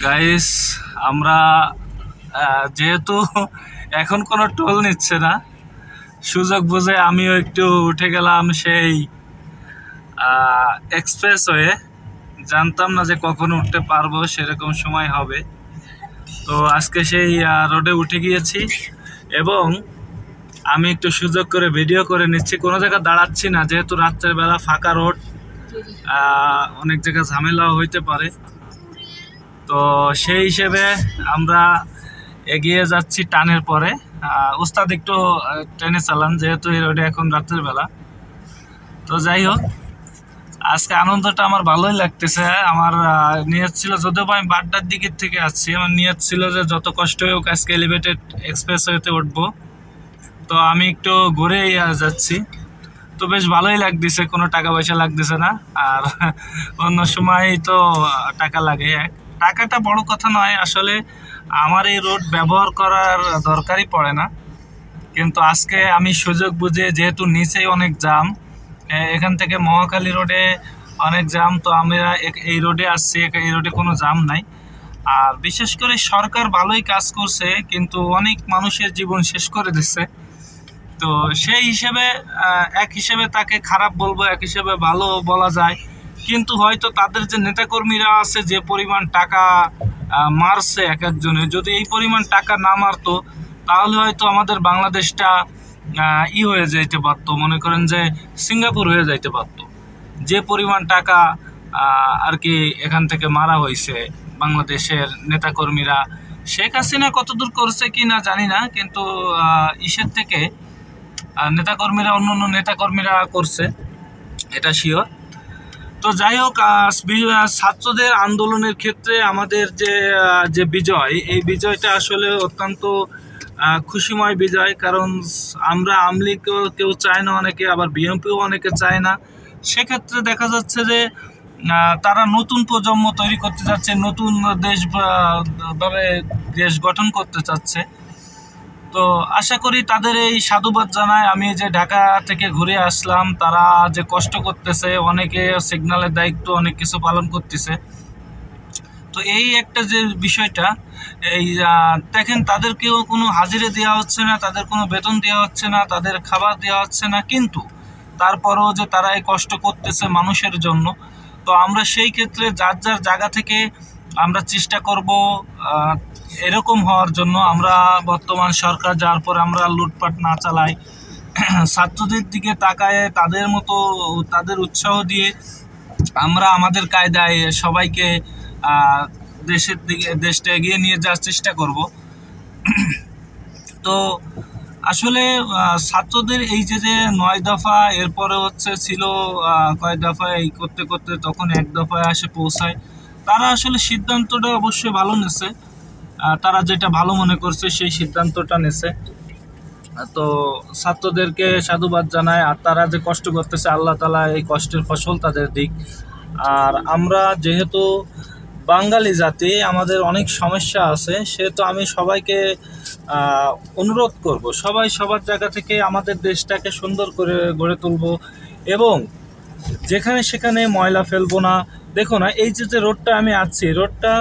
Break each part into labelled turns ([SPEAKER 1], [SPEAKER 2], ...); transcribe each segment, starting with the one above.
[SPEAKER 1] Guys, আমরা যেহেতু এখন কোনো টোল নিচ্ছে না, সুযোগ বুঝে আমিও একটু উঠে গেলাম সেই এক্সপ্রেসওয়ে। জানতাম না যে কখন উঠতে পারবো, সেরকম সময় হবে। তো আজকে সেই রোডে উঠে গিয়েছি এবং আমি একটু সুযোগ করে ভিডিও করে নিচ্ছি। কোনো জায়গায় দাঁড়াচ্ছি না, যেহেতু রাত্রের বেলা ফাঁকা রোড, অনেক জায়গায় ঝামেলাও হইতে পারে। তো সেই হিসেবে আমরা এগিয়ে যাচ্ছি টানের পরে। উস্তাদ একটু ট্রেনে চালান, যেহেতু এই রোডে এখন রাত্রের বেলা। তো যাই হোক, আজকে আনন্দটা আমার ভালোই লাগতেছে। আমার নিয়ত ছিল, যদিও আমি বাড্ডার দিকের থেকে আসছি, আমার নিয়ত ছিল যে যত কষ্ট হোক আজকে এলিভেটেড এক্সপ্রেসওয়েতে উঠবো। তো আমি একটু ঘুরেই যাচ্ছি, তো বেশ ভালোই লাগতেছে, কোনো টাকা পয়সা লাগতেছে না। আর অন্য সময় তো টাকা লাগে। টাকাটা বড় কথা নয়, আসলে আমার এই রোড ব্যবহার করার দরকারই পড়ে না, কিন্তু আজকে আমি সুযোগ বুঝে, যেহেতু নিচেই অনেক জাম, এখান থেকে মহাখালী রোডে অনেক জাম, তো আমরা এই রোডে আসছি। এই রোডে কোনো জাম নাই। আর বিশেষ করে সরকার ভালোই কাজ করছে, কিন্তু অনেক মানুষের জীবন শেষ করে দিচ্ছে। তো সেই হিসেবে এক হিসেবে তাকে খারাপ বলবো, এক হিসেবে ভালো বলা যায়। কিন্তু হয়তো তাদের যে নেতাকর্মীরা আছে, যে পরিমাণ টাকা মারছে এক একজনে, যদি এই পরিমাণ টাকা না মারতো তাহলে হয়তো আমাদের বাংলাদেশটা হয়ে যাইতে পারতো, মনে করেন যে সিঙ্গাপুর হয়ে যাইতে পারতো। যে পরিমাণ টাকা আর কি এখান থেকে মারা হয়েছে বাংলাদেশের নেতাকর্মীরা। শেখ হাসিনা কতদূর করছে কি না জানি না, কিন্তু ইসের থেকে নেতাকর্মীরা, অন্য অন্য নেতাকর্মীরা করছে, এটা শিওর। তো যাই হোক, ছাত্রদের আন্দোলনের ক্ষেত্রে আমাদের যে বিজয়, এই বিজয়টা আসলে অত্যন্ত খুশিময় বিজয়। কারণ আমরা আওয়ামী লীগও কেউ চায় না অনেকে, আবার বিএনপিও অনেকে চায় না। সেক্ষেত্রে দেখা যাচ্ছে যে তারা নতুন প্রজন্ম তৈরি করতে যাচ্ছে, নতুন দেশ গঠন করতে চাচ্ছে। তো আশা করি তাদের এই সাধুবাদ জানায়। আমি যে ঢাকা থেকে ঘুরে আসলাম, তারা যে কষ্ট করতেছে, অনেকে সিগন্যালের দায়িত্ব, অনেক কিছু পালন করতেছে। তো এই একটা যে বিষয়টা, এই দেখেন, তাদেরকেও কোনো হাজিরা দেওয়া হচ্ছে না, তাদের কোনো বেতন দেওয়া হচ্ছে না, তাদের খাবার দেওয়া হচ্ছে না, কিন্তু তারপরেও যে তারা এই কষ্ট করতেছে মানুষের জন্য। তো আমরা সেই ক্ষেত্রে যার যার জায়গা থেকে আমরা চেষ্টা করব এরকম হওয়ার জন্য। আমরা বর্তমান সরকার যাওয়ার পর আমরা লুটপাট না চালাই, ছাত্রদের দিকে তাকায় তাদের মতো তাদের উৎসাহ দিয়ে আমরা আমাদের কায়দায় সবাইকে দেশের দিকে, দেশটা এগিয়ে নিয়ে যাওয়ার চেষ্টা করব। তো আসলে ছাত্রদের এই যে 9 দফা, এরপরে ছিল কয় দফা, এই করতে করতে তখন 1 দফায় আসে পৌঁছায়। তারা আসলে সিদ্ধান্তটা অবশ্যই ভালো নিছে, তারা যেটা ভালো মনে করছে সেই সিদ্ধান্তটা নিছে। তো ছাত্রদেরকে সাধুবাদ জানায়। আর তারা যে কষ্ট করতেছে, আল্লাহ তাআলা এই কষ্টের ফসল তাদের দিক। আর আমরা যেহেতু বাঙালি জাতি, আমাদের অনেক সমস্যা আছে, সেহেতু আমি সবাইকে অনুরোধ করব, সবাই সবার জায়গা থেকে আমাদের দেশটাকে সুন্দর করে গড়ে তুলব এবং যেখানে সেখানে ময়লা ফেলবো না। দেখো না, এই যে রোডটা আমি আছি, রোডটা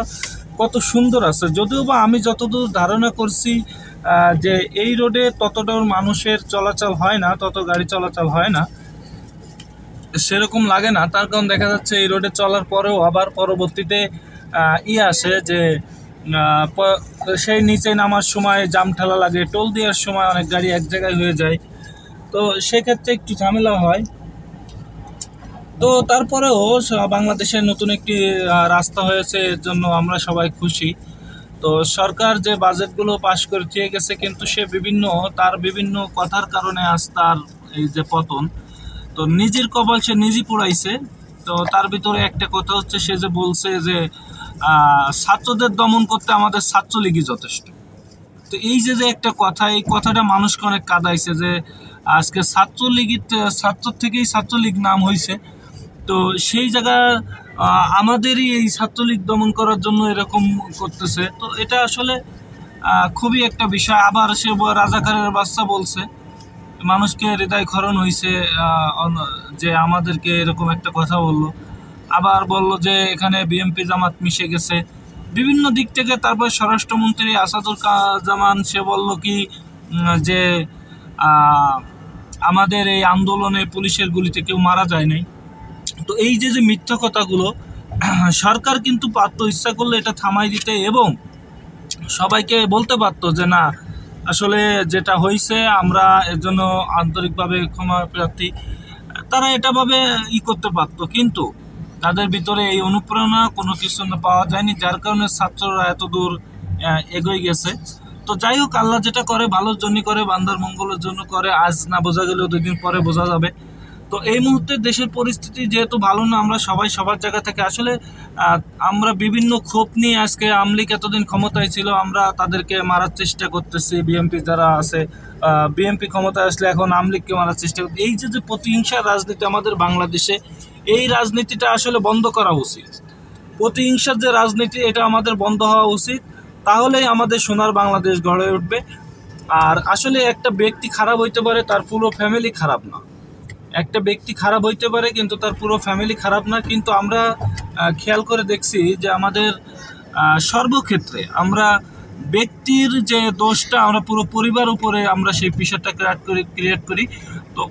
[SPEAKER 1] কত সুন্দর আছে। যদিও বা আমি যতদূর ধারণা করছি যে এই রোডে ততটা মানুষের চলাচল হয় না, তত গাড়ি চলাচল হয় না, সেরকম লাগে না। তার কারণ দেখা যাচ্ছে এই রোডে চলার পরেও আবার পরবর্তীতে আসে যে সেই নিচে নামার সময় জাম ঠেলা লাগে, টোল দেওয়ার সময় অনেক গাড়ি এক জায়গায় হয়ে যায়, তো সেক্ষেত্রে একটু ঝামেলা হয়। তো তারপরেও বাংলাদেশের নতুন একটি রাস্তা হয়েছে, এর জন্য আমরা সবাই খুশি। তো সরকার যে বাজেটগুলো পাশ করে দিয়ে গেছে, কিন্তু সে তার বিভিন্ন কথার কারণে আজ তার এই যে পতন, তো নিজের কপাল সে নিজেই পোড়াইছে। তো তার ভিতরে একটা কথা হচ্ছে, সে যে বলছে যে ছাত্রদের দমন করতে আমাদের ছাত্রলীগই যথেষ্ট। তো এই যে একটা কথা, এই কথাটা মানুষকে অনেক কাঁদাইছে যে আজকে ছাত্র থেকেই ছাত্রলীগ নাম হয়েছে। তো সেই জায়গা আমাদেরই এই ছাত্রলীগ দমন করার জন্য এরকম করতেছে। তো এটা আসলে খুবই একটা বিষয়। আবার সে রাজাকারের বাচ্চা বলছে, মানুষকে হৃদয় ক্ষরণ হয়েছে যে আমাদেরকে এরকম একটা কথা বললো। আবার বলল যে এখানে বিএনপি জামাত মিশে গেছে। বিভিন্ন দিক থেকে। তারপর স্বরাষ্ট্রমন্ত্রী আসাদুজ্জামান সে বলল কি যে আমাদের এই আন্দোলনে পুলিশের গুলিতে কেউ মারা যায় নাই। তো এই যে যে মিথ্যা কথাগুলো, সরকার কিন্তু পারত ইচ্ছা করলে এটা থামাই দিতে এবং সবাইকে বলতে পারতো যে না আসলে যেটা হয়েছে আমরা এর জন্য আন্তরিকভাবে ক্ষমা প্রার্থী। তারা এটাভাবে করতে পারতো, কিন্তু তাদের ভিতরে এই অনুপ্রেরণা কোনো কিছু পাওয়া যায়নি, যার কারণে ছাত্ররা এত দূর এগিয়ে গেছে। তো যাই হোক, আল্লাহ যেটা করে ভালোর জন্য করে, বান্দার মঙ্গলের জন্য করে। আজ না বোঝা গেলেও 2 দিন পরে বোঝা যাবে। তো এই মুহূর্তে দেশের পরিস্থিতি যেহেতু ভালো না, আমরা সবাই সবার জায়গা থেকে আসলে আমরা বিভিন্ন ক্ষোভ নিয়ে আজকে আওয়ামী লীগ এতদিন ক্ষমতায় ছিল, আমরা তাদেরকে মারার চেষ্টা করতেছি। বিএনপি যারা আছে, বিএনপি ক্ষমতায় আসলে এখন আওয়ামী লীগকে মারার চেষ্টা করতে। এই যে প্রতিহিংসার রাজনীতি আমাদের বাংলাদেশে, এই রাজনীতিটা আসলে বন্ধ করা উচিত। প্রতিহিংসার যে রাজনীতি, এটা আমাদের বন্ধ হওয়া উচিত। তাহলেই আমাদের সোনার বাংলাদেশ গড়ে উঠবে। আর আসলে একটা ব্যক্তি খারাপ হইতে পারে, তার পুরো ফ্যামিলি খারাপ না। একটা ব্যক্তি খারাপ হইতে পারে কিন্তু তার পুরো ফ্যামিলি খারাপ না। কিন্তু আমরা খেয়াল করে দেখছি যে আমাদের সর্বক্ষেত্রে আমরা ব্যক্তির যে দোষটা আমরা পুরো পরিবার উপরে আমরা সেই বিষয়টা ক্রিয়েট করি। তো